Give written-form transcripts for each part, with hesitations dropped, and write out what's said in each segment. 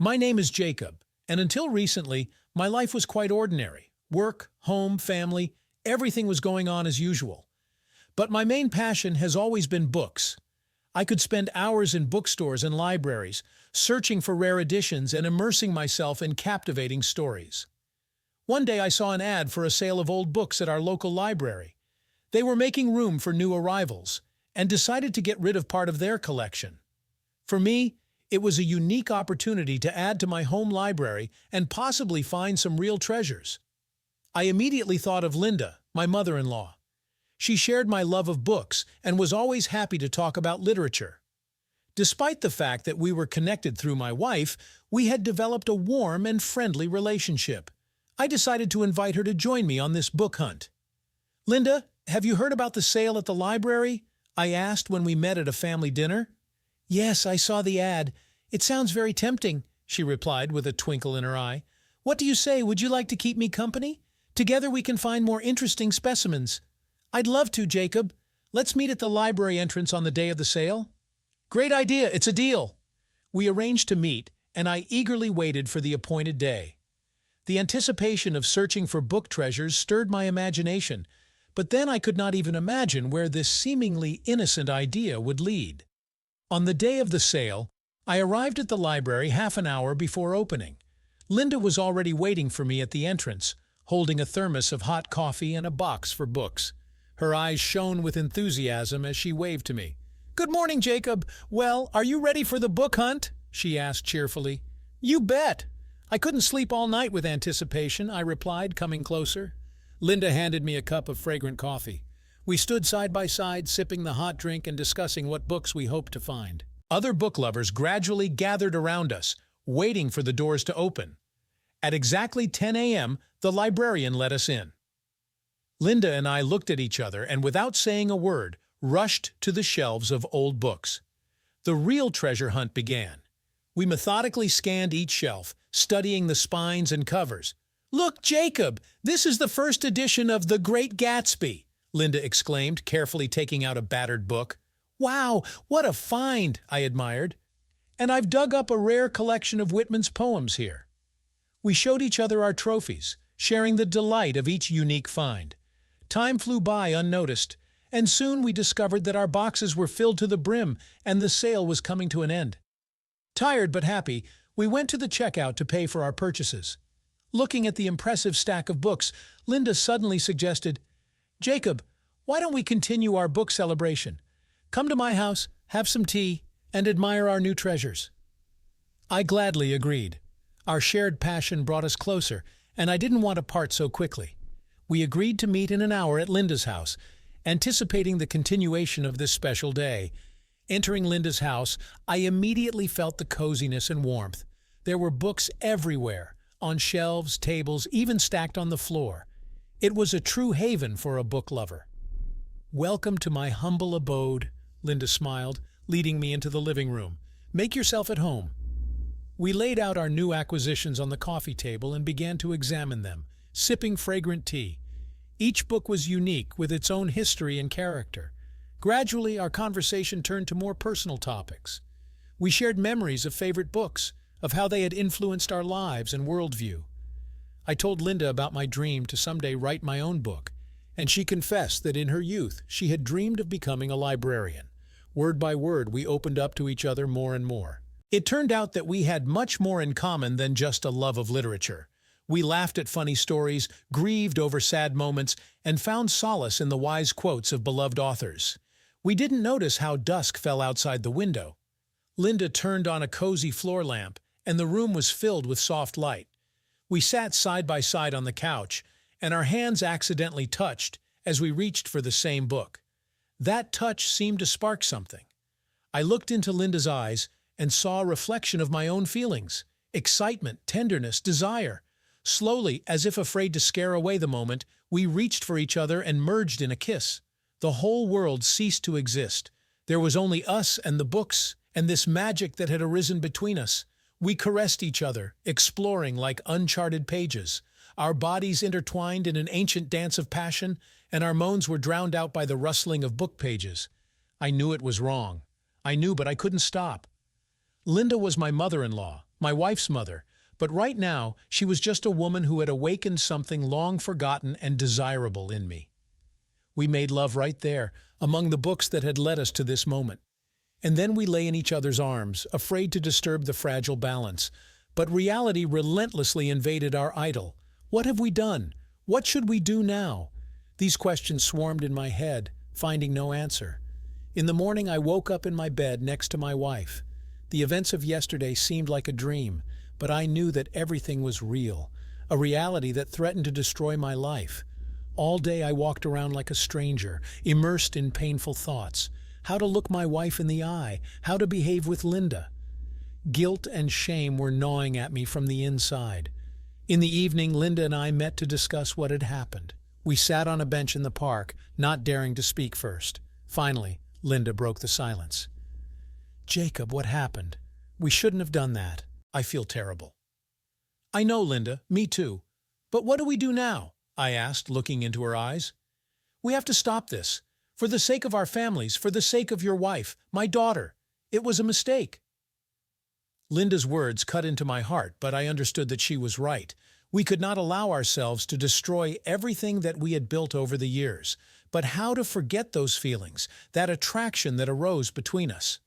My name is Jacob, and until recently, my life was quite ordinary. Work, home, family, everything was going on as usual. But my main passion has always been books. I could spend hours in bookstores and libraries, searching for rare editions and immersing myself in captivating stories. One day I saw an ad for a sale of old books at our local library. They were making room for new arrivals, and decided to get rid of part of their collection. For me, it was a unique opportunity to add to my home library and possibly find some real treasures. I immediately thought of Linda, my mother-in-law. She shared my love of books and was always happy to talk about literature. Despite the fact that we were connected through my wife, we had developed a warm and friendly relationship. I decided to invite her to join me on this book hunt. "Linda, have you heard about the sale at the library?" I asked when we met at a family dinner. "Yes, I saw the ad. It sounds very tempting," she replied with a twinkle in her eye. "What do you say, would you like to keep me company? Together we can find more interesting specimens." "I'd love to, Jacob. Let's meet at the library entrance on the day of the sale." "Great idea, it's a deal." We arranged to meet, and I eagerly waited for the appointed day. The anticipation of searching for book treasures stirred my imagination, but then I could not even imagine where this seemingly innocent idea would lead. On the day of the sale, I arrived at the library half an hour before opening. Linda was already waiting for me at the entrance, holding a thermos of hot coffee and a box for books. Her eyes shone with enthusiasm as she waved to me. "Good morning, Jacob. Well, are you ready for the book hunt?" she asked cheerfully. "You bet." "I couldn't sleep all night with anticipation," I replied, coming closer. Linda handed me a cup of fragrant coffee. We stood side by side, sipping the hot drink and discussing what books we hoped to find. Other book lovers gradually gathered around us, waiting for the doors to open. At exactly 10 a.m., the librarian let us in. Linda and I looked at each other and, without saying a word, rushed to the shelves of old books. The real treasure hunt began. We methodically scanned each shelf, studying the spines and covers. "Look, Jacob, this is the first edition of The Great Gatsby," Linda exclaimed, carefully taking out a battered book. "Wow, what a find," I admired. "And I've dug up a rare collection of Whitman's poems here." We showed each other our trophies, sharing the delight of each unique find. Time flew by unnoticed, and soon we discovered that our boxes were filled to the brim and the sale was coming to an end. Tired but happy, we went to the checkout to pay for our purchases. Looking at the impressive stack of books, Linda suddenly suggested, "Jacob, why don't we continue our book celebration? Come to my house, have some tea, and admire our new treasures." I gladly agreed. Our shared passion brought us closer, and I didn't want to part so quickly. We agreed to meet in an hour at Linda's house, anticipating the continuation of this special day. Entering Linda's house, I immediately felt the coziness and warmth. There were books everywhere, on shelves, tables, even stacked on the floor. It was a true haven for a book lover. "Welcome to my humble abode," Linda smiled, leading me into the living room. "Make yourself at home." We laid out our new acquisitions on the coffee table and began to examine them, sipping fragrant tea. Each book was unique, with its own history and character. Gradually, our conversation turned to more personal topics. We shared memories of favorite books, of how they had influenced our lives and worldview. I told Linda about my dream to someday write my own book, and she confessed that in her youth she had dreamed of becoming a librarian. Word by word, we opened up to each other more and more. It turned out that we had much more in common than just a love of literature. We laughed at funny stories, grieved over sad moments, and found solace in the wise quotes of beloved authors. We didn't notice how dusk fell outside the window. Linda turned on a cozy floor lamp, and the room was filled with soft light. We sat side by side on the couch, and our hands accidentally touched as we reached for the same book. That touch seemed to spark something. I looked into Linda's eyes and saw a reflection of my own feelings: excitement, tenderness, desire. Slowly, as if afraid to scare away the moment, we reached for each other and merged in a kiss. The whole world ceased to exist. There was only us and the books, and this magic that had arisen between us. We caressed each other, exploring like uncharted pages. Our bodies intertwined in an ancient dance of passion, and our moans were drowned out by the rustling of book pages. I knew it was wrong. I knew, but I couldn't stop. Linda was my mother-in-law, my wife's mother, but right now she was just a woman who had awakened something long forgotten and desirable in me. We made love right there, among the books that had led us to this moment. And then we lay in each other's arms, afraid to disturb the fragile balance. But reality relentlessly invaded our idyll. What have we done? What should we do now? These questions swarmed in my head, finding no answer. In the morning I woke up in my bed next to my wife. The events of yesterday seemed like a dream, but I knew that everything was real, a reality that threatened to destroy my life. All day I walked around like a stranger, immersed in painful thoughts. How to look my wife in the eye, how to behave with Linda. Guilt and shame were gnawing at me from the inside. In the evening, Linda and I met to discuss what had happened. We sat on a bench in the park, not daring to speak first. Finally, Linda broke the silence. "Jacob, what happened? We shouldn't have done that. I feel terrible." "I know, Linda, me too. But what do we do now?" I asked, looking into her eyes. "We have to stop this. For the sake of our families, for the sake of your wife, my daughter. It was a mistake." Linda's words cut into my heart, but I understood that she was right. We could not allow ourselves to destroy everything that we had built over the years. But how to forget those feelings, that attraction that arose between us?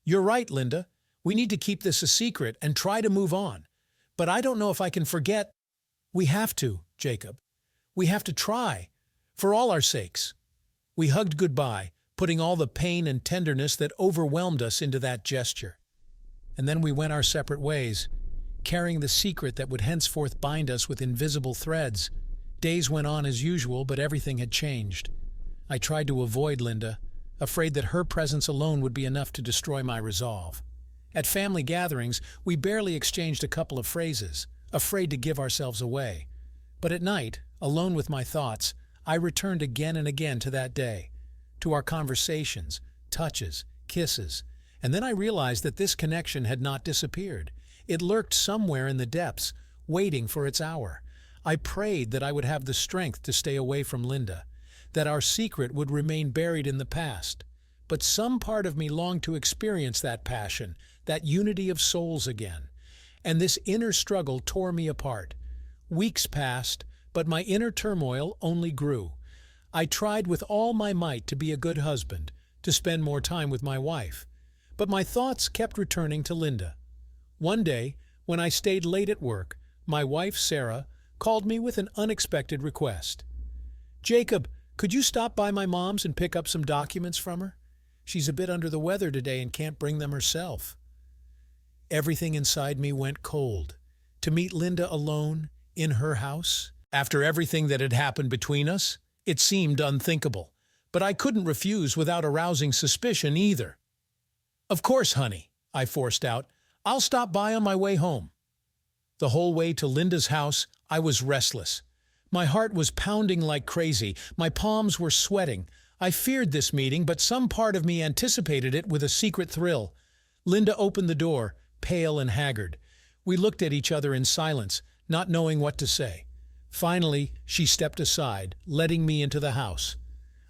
"You're right, Linda. We need to keep this a secret and try to move on. But I don't know if I can forget." "We have to, Jacob. We have to try, for all our sakes." We hugged goodbye, putting all the pain and tenderness that overwhelmed us into that gesture. And then we went our separate ways, carrying the secret that would henceforth bind us with invisible threads. Days went on as usual, but everything had changed. I tried to avoid Linda, afraid that her presence alone would be enough to destroy my resolve. At family gatherings, we barely exchanged a couple of phrases, afraid to give ourselves away. But at night, alone with my thoughts, I returned again and again to that day, to our conversations, touches, kisses, and then I realized that this connection had not disappeared. It lurked somewhere in the depths, waiting for its hour. I prayed that I would have the strength to stay away from Linda, that our secret would remain buried in the past. But some part of me longed to experience that passion, that unity of souls again. And this inner struggle tore me apart. Weeks passed, but my inner turmoil only grew. I tried with all my might to be a good husband, to spend more time with my wife. But my thoughts kept returning to Linda. One day, when I stayed late at work, my wife, Sarah, called me with an unexpected request. "Jacob, could you stop by my mom's and pick up some documents from her? She's a bit under the weather today and can't bring them herself." Everything inside me went cold. To meet Linda alone, in her house, after everything that had happened between us, it seemed unthinkable. But I couldn't refuse without arousing suspicion either. "Of course, honey," I forced out. "I'll stop by on my way home." The whole way to Linda's house, I was restless. My heart was pounding like crazy. My palms were sweating. I feared this meeting, but some part of me anticipated it with a secret thrill. Linda opened the door, pale and haggard. We looked at each other in silence, not knowing what to say. Finally, she stepped aside, letting me into the house.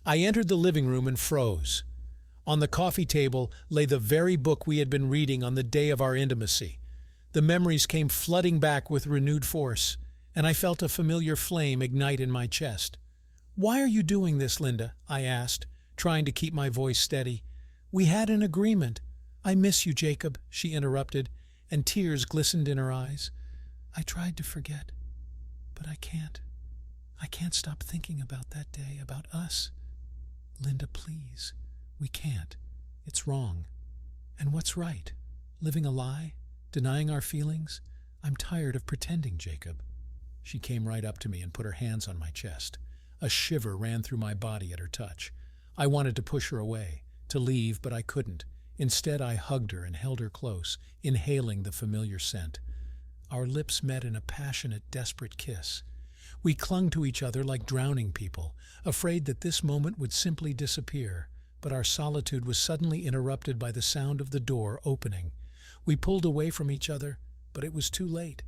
I entered the living room and froze. On the coffee table lay the very book we had been reading on the day of our intimacy. The memories came flooding back with renewed force, and I felt a familiar flame ignite in my chest. "Why are you doing this, Linda?" I asked, trying to keep my voice steady. "We had an agreement." "I miss you, Jacob," she interrupted, and tears glistened in her eyes. "I tried to forget, but I can't. I can't stop thinking about that day, about us. Linda, please. We can't. It's wrong. And what's right? Living a lie? Denying our feelings? I'm tired of pretending, Jacob." She came right up to me and put her hands on my chest. A shiver ran through my body at her touch. I wanted to push her away, to leave, but I couldn't. Instead, I hugged her and held her close, inhaling the familiar scent. Our lips met in a passionate, desperate kiss. We clung to each other like drowning people, afraid that this moment would simply disappear. But our solitude was suddenly interrupted by the sound of the door opening. We pulled away from each other, but it was too late.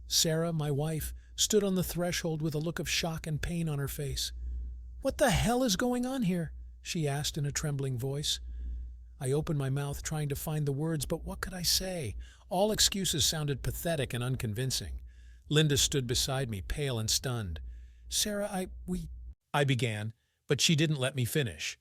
Sarah, my wife, stood on the threshold with a look of shock and pain on her face. "What the hell is going on here?" she asked in a trembling voice. I opened my mouth, trying to find the words, but what could I say? All excuses sounded pathetic and unconvincing. Linda stood beside me, pale and stunned. "Sarah, I began, but she didn't let me finish.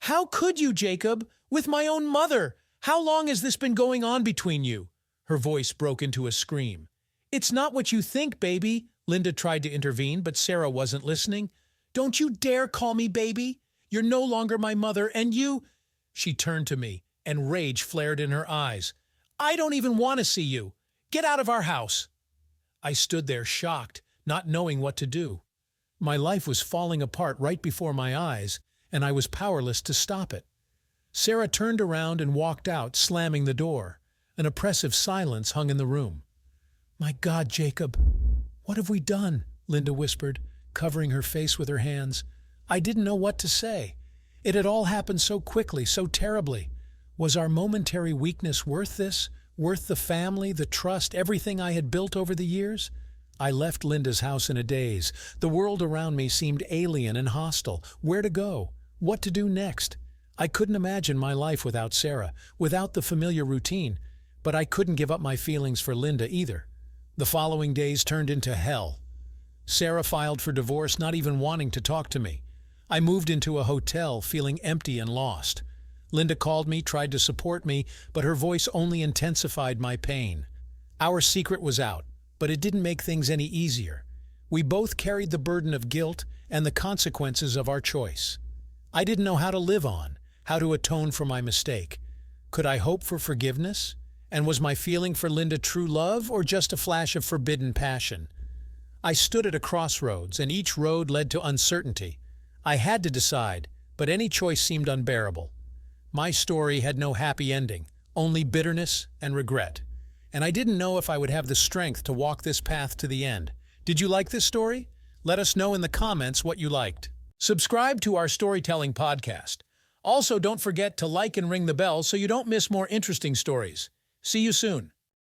"How could you, Jacob? With my own mother! How long has this been going on between you?" Her voice broke into a scream. "It's not what you think, baby." Linda tried to intervene, but Sarah wasn't listening. "Don't you dare call me baby! You're no longer my mother, and you—" She turned to me, and rage flared in her eyes. "I don't even want to see you. Get out of our house." I stood there shocked, not knowing what to do. My life was falling apart right before my eyes, and I was powerless to stop it. Sarah turned around and walked out, slamming the door. An oppressive silence hung in the room. "My God, Jacob, what have we done?" Linda whispered, covering her face with her hands. I didn't know what to say. It had all happened so quickly, so terribly. Was our momentary weakness worth this? Worth the family, the trust, everything I had built over the years? I left Linda's house in a daze. The world around me seemed alien and hostile. Where to go? What to do next? I couldn't imagine my life without Sarah, without the familiar routine, but I couldn't give up my feelings for Linda either. The following days turned into hell. Sarah filed for divorce, not even wanting to talk to me. I moved into a hotel, feeling empty and lost. Linda called me, tried to support me, but her voice only intensified my pain. Our secret was out, but it didn't make things any easier. We both carried the burden of guilt and the consequences of our choice. I didn't know how to live on, how to atone for my mistake. Could I hope for forgiveness? And was my feeling for Linda true love or just a flash of forbidden passion? I stood at a crossroads, and each road led to uncertainty. I had to decide, but any choice seemed unbearable. My story had no happy ending, only bitterness and regret. And I didn't know if I would have the strength to walk this path to the end. Did you like this story? Let us know in the comments what you liked. Subscribe to our storytelling podcast. Also, don't forget to like and ring the bell so you don't miss more interesting stories. See you soon.